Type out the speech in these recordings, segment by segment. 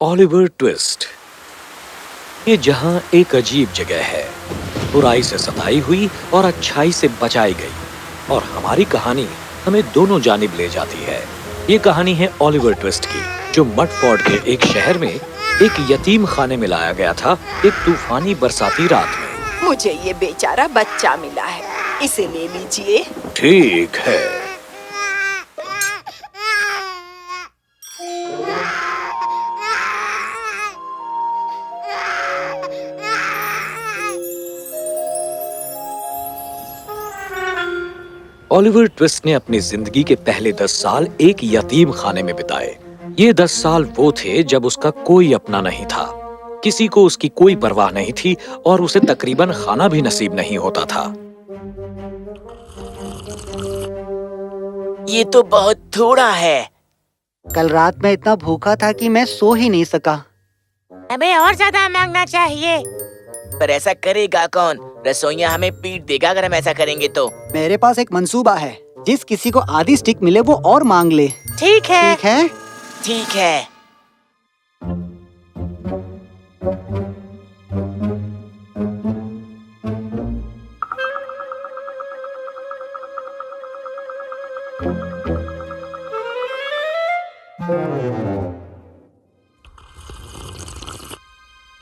Oliver twist. ये जहां एक अजीब जगह है, बुराई से सताई हुई और अच्छाई से बचाई गई, और हमारी कहानी हमें दोनों जानिब ले जाती है। ये कहानी है ओलिवर ट्विस्ट की, जो मडफोर्ड के एक शहर में एक यतीम खाने में लाया गया था एक तूफानी बरसाती रात में। मुझे ये बेचारा बच्चा मिला है, इसे ले लीजिए। ठीक है। ओलिवर ट्विस्ट ने अपनी जिंदगी के पहले 10 साल एक यतीम खाने में बिताए। ये 10 साल वो थे जब उसका कोई अपना नहीं था, किसी को उसकी कोई परवाह नहीं थी और उसे तकरीबन खाना भी नसीब नहीं होता था। ये तो बहुत थोड़ा है। कल रात मैं इतना भूखा था कि मैं सो ही नहीं सका। हमें और ज्यादा मांगना चाहिए। पर ऐसा करेगा कौन? रसोइया हमें पीट देगा अगर हम ऐसा करेंगे तो। मेरे पास एक मंसूबा है, जिस किसी को आधी स्टिक मिले वो और मांग ले। ठीक है। ठीक है? ठीक है।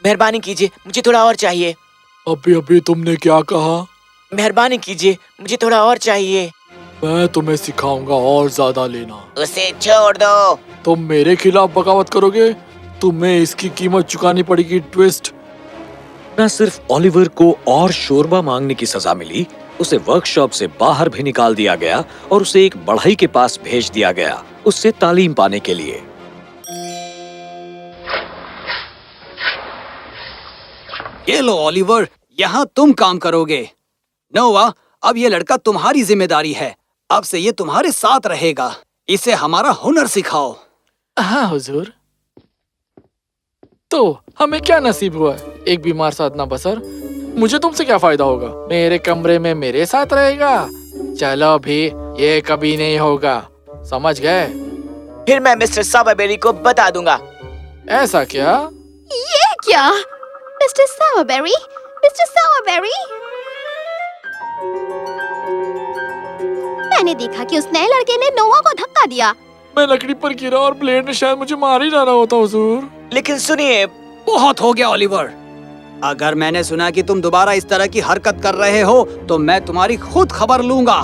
मेहरबानी कीजिए, मुझे थोड़ा और चाहिए। अभी अभी तुमने क्या कहा? मेहरबानी कीजिए, मुझे थोड़ा और चाहिए। मैं तुम्हें सिखाऊंगा और ज्यादा लेना। उसे छोड़ दो। तुम मेरे खिलाफ बगावत करोगे? तुम्हें इसकी कीमत चुकानी पड़ेगी ट्विस्ट। न सिर्फ ओलिवर को और शोरबा मांगने की सजा मिली, उसे वर्कशॉप से बाहर भी निकाल दिया गया और उसे एक बढ़ई के पास भेज दिया गया उससे तालीम पाने के लिए। ये लो ओलिवर, यहाँ तुम काम करोगे। नोवा, अब ये लड़का तुम्हारी जिम्मेदारी है। अब से ये तुम्हारे साथ रहेगा। इसे हमारा हुनर सिखाओ। हाँ हुजूर। तो हमें क्या नसीब हुआ? एक बीमार साधना बसर। मुझे तुमसे क्या फायदा होगा? मेरे कमरे में मेरे साथ रहेगा? चलो भी, ये कभी नहीं होगा। समझ गए? फिर मैं मिस्टर सावरबेरी को बता दूंगा। ऐसा क्या? ये क्या? Mister Sowerberry, mister Sowerberry. मैंने देखा कि उस नए लड़के ने नोवा को धक्का दिया। मैं लकड़ी पर गिरा और ब्लेड ने शायद मुझे मार ही डाला होता हुजूर। लेकिन सुनिए, बहुत हो गया ओलिवर। अगर मैंने सुना कि तुम दोबारा इस तरह की हरकत कर रहे हो तो मैं तुम्हारी खुद खबर लूंगा।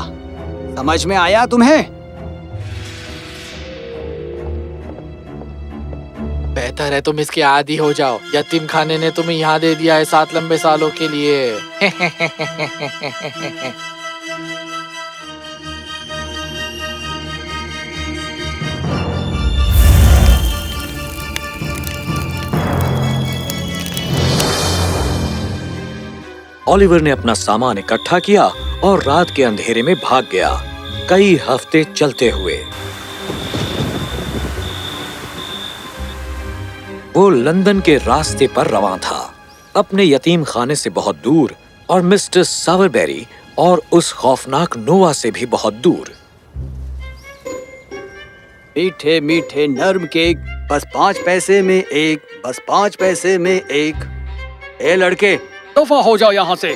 समझ में आया तुम्हें? बेहतर है तुम इसके आदी हो जाओ। यतीम खाने ने तुम्हें यहाँ दे दिया है 7 लंबे सालों के लिए। ओलिवर ने अपना सामान इकट्ठा किया और रात के अंधेरे में भाग गया, कई हफ्ते चलते हुए। वो लंदन के रास्ते पर रवां था, अपने यतीम खाने से बहुत दूर और मिस्टर सावरबेरी और उस खौफनाक नोवा से भी बहुत दूर। मीठे मीठे नर्म केक, बस 5 पैसे में एक, बस 5 पैसे में एक। ए लड़के, दफा हो जाओ यहाँ से।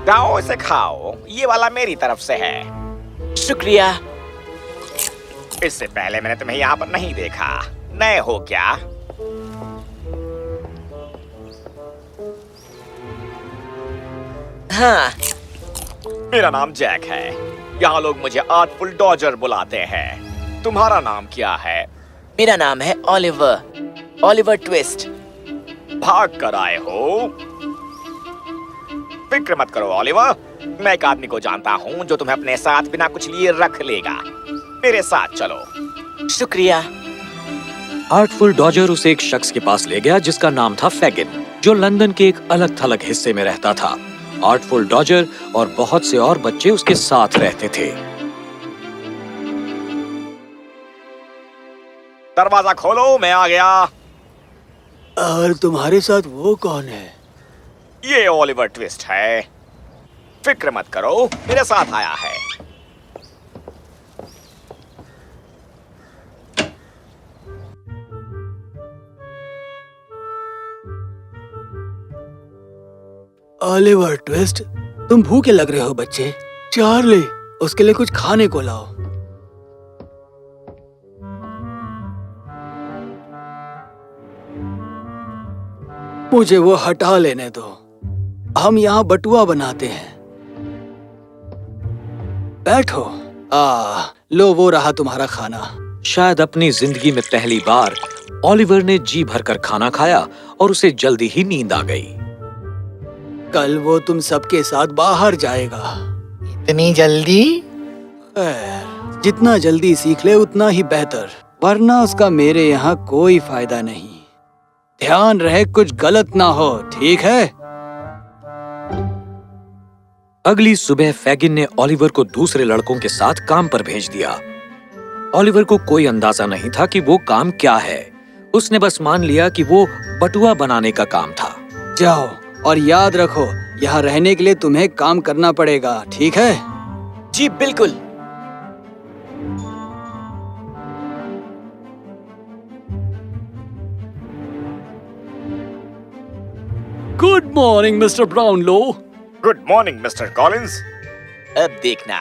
जाओ इसे खाओ, ये वाला मेरी तरफ से है। शुक्रिया। इससे पहले मैंने तुम्हें यहाँ पर नहीं देखा। नए हो क्या? हाँ, मेरा नाम जैक है। यहाँ लोग मुझे आर्टफुल डॉजर बुलाते हैं। तुम्हारा नाम क्या है? मेरा नाम है ओलिवर, ओलिवर ट्विस्ट। भाग कर आए हो? फिक्र मत करो ओलिवर, मैं एक आदमी को जानता हूँ जो तुम्हें अपने साथ बिना कुछ लिए रख लेगा। मेरे साथ चलो। शुक्रिया। आर्टफुल डॉजर उसे एक शख्स के पास ले गया जिसका नाम था फैगिन, जो लंदन के एक अलग थलग हिस्से में रहता था। आर्टफुल डॉजर और बहुत से और बच्चे उसके साथ रहते थे। दरवाजा खोलो, मैं आ गया। और तुम्हारे साथ वो कौन है? ये ओलिवर ट्विस्ट है। फिक्र मत करो, मेरे साथ आया है। ओलिवर ट्विस्ट, तुम भूखे लग रहे हो बच्चे। चार्ली, उसके लिए कुछ खाने को लाओ। मुझे वो हटा लेने दो। हम यहाँ बटुआ बनाते हैं। बैठो। लो, वो रहा तुम्हारा खाना। शायद अपनी जिंदगी में पहली बार ओलिवर ने जी भरकर खाना खाया और उसे जल्दी ही नींद आ गई। कल वो तुम सबके साथ बाहर जाएगा। इतनी जल्दी? खैर, जितना जल्दी सीख ले उतना ही बेहतर, वरना उसका मेरे यहाँ कोई फायदा नहीं। ध्यान रहे कुछ गलत ना हो, ठीक है? अगली सुबह फैगिन ने ओलिवर को दूसरे लड़कों के साथ काम पर भेज दिया। ओलिवर को कोई अंदाजा नहीं था कि वो काम क्या है। उसने बस मान लिया कि वो बटुआ बनाने का काम था। जाओ, और याद रखो, यहाँ रहने के लिए तुम्हें काम करना पड़ेगा, ठीक है? जी बिल्कुल। Good morning mister Brownlow. Good morning mister Collins. अब देखना।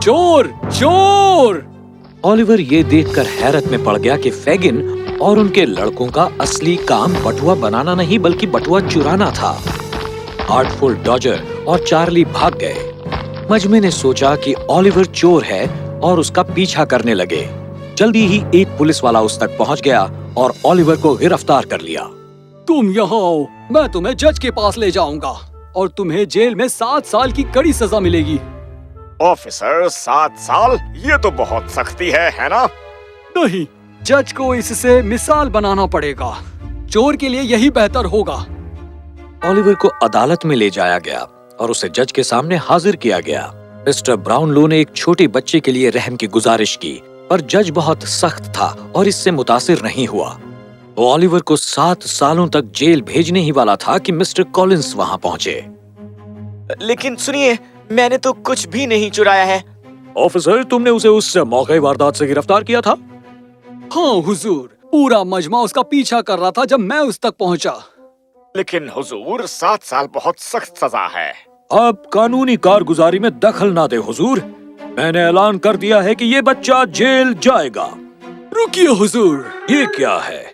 चोर, चोर! ओलिवर ये देखकर हैरत में पड़ गया कि फैगिन और उनके लड़कों का असली काम बटुआ बनाना नहीं बल्कि बटुआ चुराना था। आर्टफुल डॉजर और चार्ली भाग गए। मजमे ने सोचा कि ओलिवर चोर है और उसका पीछा करने लगे। जल्दी ही एक पुलिस वाला उस तक पहुंच गया और ओलिवर को गिरफ्तार कर लिया। तुम यहाँ आओ, मैं तुम्हें जज के पास ले जाऊंगा और तुम्हें जेल में 7 साल की कड़ी सजा मिलेगी। ऑफिसर, 7 साल? ये तो बहुत सख्ती है ना? नहीं, जज को इससे मिसाल बनाना पड़ेगा। चोर के लिए यही बेहतर होगा। ओलिवर को अदालत में ले जाया गया और उसे जज के सामने हाजिर किया गया। मिस्टर ब्राउनलो ने एक छोटे बच्चे के लिए रहम की गुजारिश की, पर जज बहुत सख्त था और इससे मुतासिर नहीं हुआ। वो ओलिवर को 7 सालों तक जेल भेजने ही वाला था कि मिस्टर कॉलिंस वहां पहुंचे। लेकिन सुनिए, मैंने तो कुछ भी नहीं चुराया है। ऑफिसर, तुमने उसे उस मौके वारदात से गिरफ्तार किया था? हाँ हुजूर, पूरा मजमा उसका पीछा कर रहा था जब मैं उस तक पहुंचा। लेकिन हुजूर, 7 साल बहुत सख्त सजा है। आप कानूनी कारगुजारी में दखल ना दे हुजूर। मैंने ऐलान कर दिया है कि ये बच्चा जेल जाएगा। रुकिए हुजूर। ये क्या है?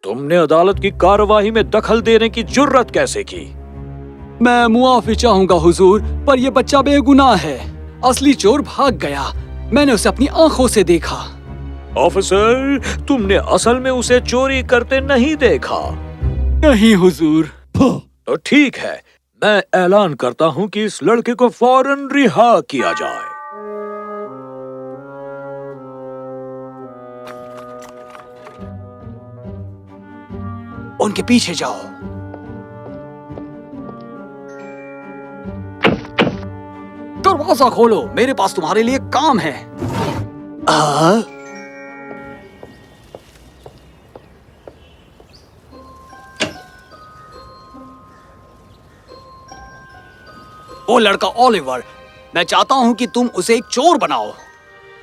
तुमने अदालत की कार्रवाई में दखल देने की जुर्रत कैसे की? मैं मुआफी चाहूंगा हुजूर, पर यह बच्चा बेगुनाह है। असली चोर भाग गया। मैंने उसे अपनी आंखों से देखा। ऑफिसर, तुमने असल में उसे चोरी करते नहीं देखा। नहीं हुजूर। तो ठीक है, मैं ऐलान करता हूँ कि इस लड़के को फौरन रिहा किया जाए। उनके पीछे जाओ। दरवाजा खोलो, मेरे पास तुम्हारे लिए काम है। वो लड़का ओलिवर, मैं चाहता हूं कि तुम उसे एक चोर बनाओ।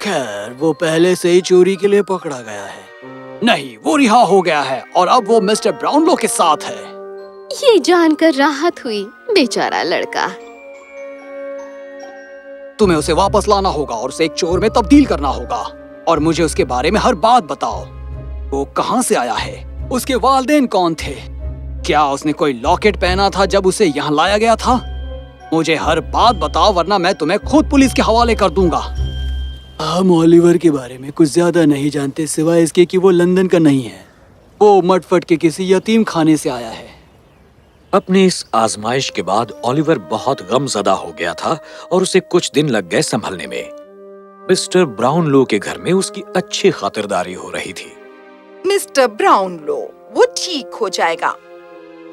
खैर, वो पहले से ही चोरी के लिए पकड़ा गया है। नहीं, वो रिहा हो गया है और अब वो मिस्टर ब्राउनलो के साथ है। ये जानकर राहत हुई, बेचारा लड़का। तुम्हें उसे वापस लाना होगा और उसे एक चोर में तब्दील करना होगा, और मुझे उसके बारे में हर बात बताओ। वो कहाँ से आया है? उसके वालिदैन कौन थे? क्या उसने कोई लॉकेट पहना था जब उसे यहाँ लाया गया था? मुझे हर बात बताओ, वरना मैं तुम्हें खुद पुलिस के हवाले कर दूंगा। हम ओलिवर के बारे में कुछ ज्यादा नहीं जानते, सिवाय इसके कि वो लंदन का नहीं है। वो मटफट के किसी यतीम खाने से आया है। अपनी इस आजमाइश के बाद ओलिवर बहुत गमज़दा हो गया था और उसे कुछ दिन लग गए संभलने में। मिस्टर ब्राउनलो के घर में उसकी अच्छी खातिरदारी हो रही थी। मिस्टर ब्राउनलो, वो ठीक हो जाएगा।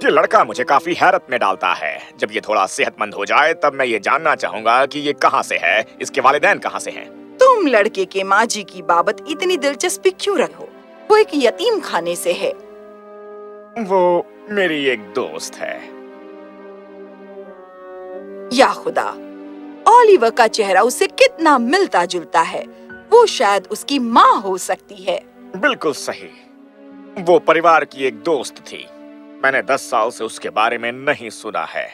ये लड़का मुझे काफी हैरत में डालता है। जब ये थोड़ा सेहतमंद हो जाए तब मैं ये जानना चाहूंगा कि ये कहाँ से है, इसके वालिदैन कहाँ से हैं। तुम लड़के के माँ जी की बाबत इतनी दिलचस्पी क्यों रखो? वो एक यतीम खाने से है। वो मेरी एक दोस्त है। या खुदा, ओलिवर का चेहरा उससे कितना मिलता जुलता है। वो शायद उसकी माँ हो सकती है। बिल्कुल सही, वो परिवार की एक दोस्त थी। मैंने 10 साल से उसके बारे में नहीं सुना है।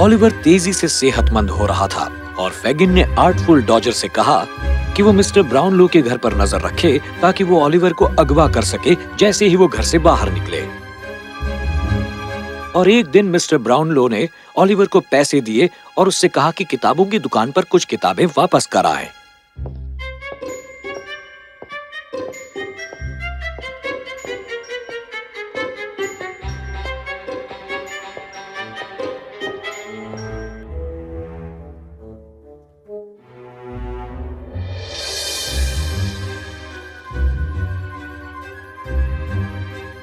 ओलिवर तेजी से सेहतमंद हो रहा था और फेगिन ने आर्टफुल डॉजर से कहा कि वो मिस्टर ब्राउनलो के घर पर नजर रखे ताकि वो ओलिवर को अगवा कर सके जैसे ही वो घर से बाहर निकले। और एक दिन मिस्टर ब्राउनलो ने ओलिवर को पैसे दिए और उससे कहा कि किताबों की दुकान पर कुछ किताबें वापस कर आए।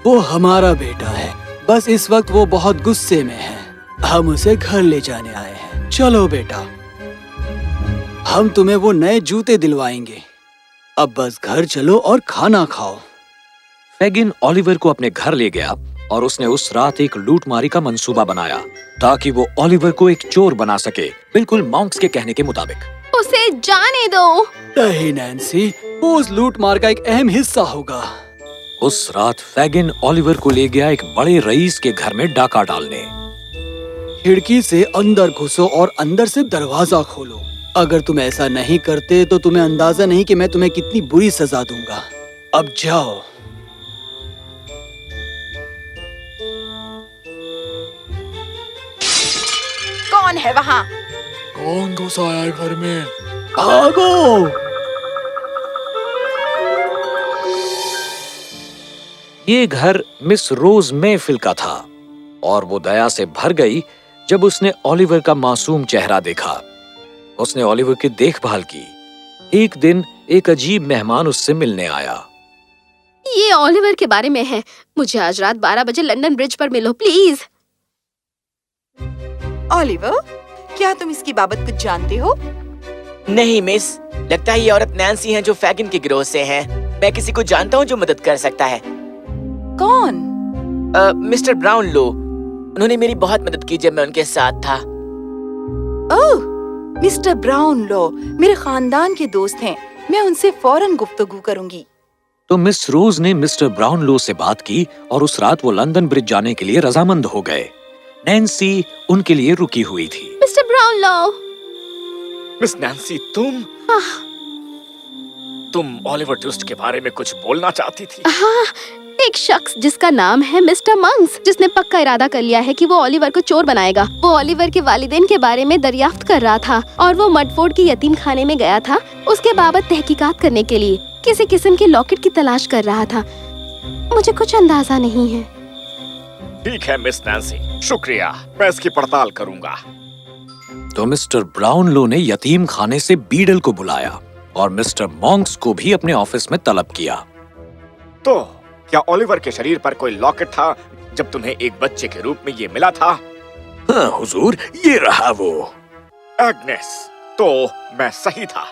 वो हमारा बेटा है, बस इस वक्त वो बहुत गुस्से में है। हम उसे घर ले जाने आए हैं। चलो बेटा, हम तुम्हें वो नए जूते दिलवाएंगे। अब बस घर चलो और खाना खाओ। फेगिन ओलिवर को अपने घर ले गया और उसने उस रात एक लूटमारी का मंसूबा बनाया ताकि वो ओलिवर को एक चोर बना सके, बिल्कुल मॉन्क्स के कहने के मुताबिक। उसे जाने दो। नहीं नैन्सी, वो उस लूटमार का एक अहम हिस्सा होगा। उस रात फेगिन ओलिवर को ले गया एक बड़े रईस के घर में डाका डालने। खिड़की से अंदर घुसो और अंदर से दरवाजा खोलो। अगर तुम ऐसा नहीं करते तो तुम्हें अंदाजा नहीं कि मैं तुम्हें कितनी बुरी सजा दूंगा। अब जाओ। कौन है वहाँ? कौन घुसा आया घर में? भागो! ये घर मिस रोज मेफिल का था और वो दया से भर गई जब उसने ओलिवर का मासूम चेहरा देखा। उसने ओलिवर की देखभाल की। एक दिन एक अजीब मेहमान उससे मिलने आया। ये ओलिवर के बारे में है। मुझे आज रात 12 बजे लंदन ब्रिज पर मिलो प्लीज। ओलिवर, क्या तुम इसकी बाबत कुछ जानते हो? नहीं मिस, लगता है ये औरत नैन्सी है जो फेगिन के गिरोह से है। मैं किसी को जानता हूँ जो मदद कर सकता है। कौन? Mister Brownlow. उन्होंने मेरी बहुत मदद की जब मैं उनके साथ था। ओह, मिस्टर ब्राउनलो मेरे खानदान के दोस्त हैं। मैं उनसे फौरन गुफ्तगू करूंगी। तो मिस रोज ने मिस्टर ब्राउनलो से बात की और उस रात वो लंदन ब्रिज जाने के लिए रजामंद हो गए। नैन्सी उनके लिए रुकी हुई थी। Mister Brownlow. मिस नैन्सी, तुम ओलिवर ट्विस्ट के बारे में कुछ बोलना चाहती थी? हाँ, एक शख्स जिसका नाम है मिस्टर मंक्स, जिसने पक्का इरादा कर लिया है कि वो ओलिवर को चोर बनाएगा। वो ओलिवर के वालिदैन के बारे में दरियाफ्त कर रहा था और वो मडफोर्ड के यतीम खाने में गया था उसके बाबत तहकीकात करने के लिए। किसी किस्म के लॉकेट की तलाश कर रहा था। मुझे कुछ अंदाजा नहीं है। ठीक है मिस नैन्सी, शुक्रिया। मैं इसकी पड़ताल करूंगा। तो मिस्टर ब्राउनलो ने यतीम खाने से बीडल को बुलाया और मिस्टर मॉन्क्स को भी अपने ऑफिस में तलब किया। तो क्या ओलिवर के शरीर पर कोई लॉकेट था जब तुम्हें एक बच्चे के रूप में ये मिला था? हाँ हुजूर, ये रहा वो। एग्नेस, तो मैं सही था।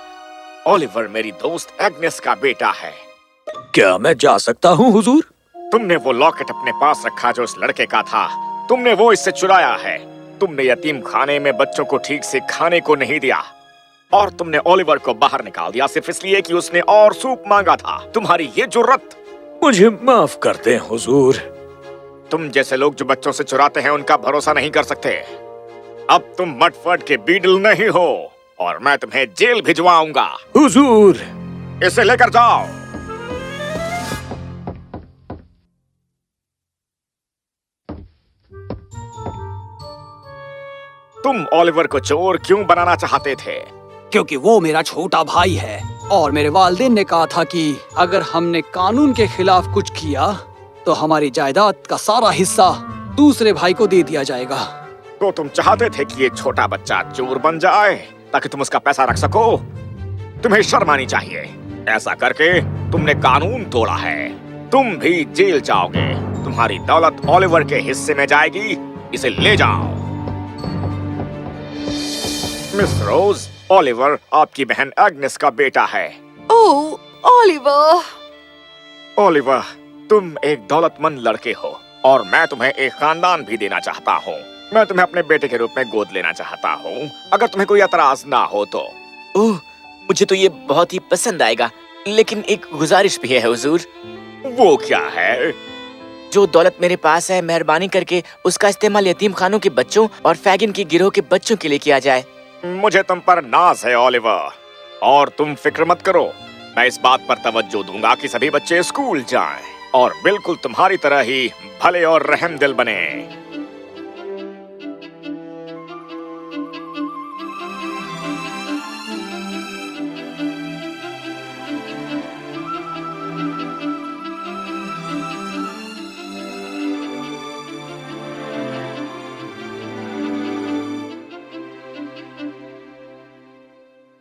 ओलिवर मेरी दोस्त एग्नेस का बेटा है। क्या मैं जा सकता हूँ हुजूर? तुमने वो लॉकेट अपने पास रखा जो उस लड़के का था। तुमने वो इससे चुराया है। तुमने यतीम खाने में बच्चों को ठीक से खाने को नहीं दिया और तुमने ओलिवर को बाहर निकाल दिया सिर्फ इसलिए कि उसने और सूप मांगा था। तुम्हारी ये जुर्रत। मुझे माफ कर दें हुजूर। तुम जैसे लोग जो बच्चों से चुराते हैं उनका भरोसा नहीं कर सकते। अब तुम मडफर्ड के बीडल नहीं हो और मैं तुम्हें जेल भिजवाऊंगा। हुजूर, इसे लेकर जाओ। तुम ओलिवर को चोर क्यों बनाना चाहते थे? क्योंकि वो मेरा छोटा भाई है और मेरे वालिदैन ने कहा था कि अगर हमने कानून के खिलाफ कुछ किया तो हमारी जायदाद का सारा हिस्सा दूसरे भाई को दे दिया जाएगा। तो तुम चाहते थे कि ये छोटा बच्चा चोर बन जाए ताकि तुम उसका पैसा रख सको? तुम्हें शर्म आनी चाहिए। ऐसा करके तुमने कानून तोड़ा है। तुम भी जेल जाओगे। तुम्हारी दौलत ओलिवर के हिस्से में जाएगी। इसे ले जाओ। मिस रोज, ओलिवर आपकी बहन एग्नेस का बेटा है। ओह, ओलिवर। ओलिवर, तुम एक दौलतमंद लड़के हो और मैं तुम्हें एक खानदान भी देना चाहता हूँ। मैं तुम्हें अपने बेटे के रूप में गोद लेना चाहता हूँ, अगर तुम्हें कोई एतराज ना हो तो। ओह, मुझे तो ये बहुत ही पसंद आएगा, लेकिन एक गुजारिश भी है हुजूर। वो क्या है? जो दौलत मेरे पास है, मेहरबानी करके उसका इस्तेमाल यतीम खानों के बच्चों और फैगिन के गिरोह के बच्चों के लिए किया जाए। मुझे तुम पर नाज है ओलिवर, और तुम फिक्र मत करो। मैं इस बात पर तवज्जो दूंगा कि सभी बच्चे स्कूल जाएं और बिल्कुल तुम्हारी तरह ही भले और रहमदिल बने।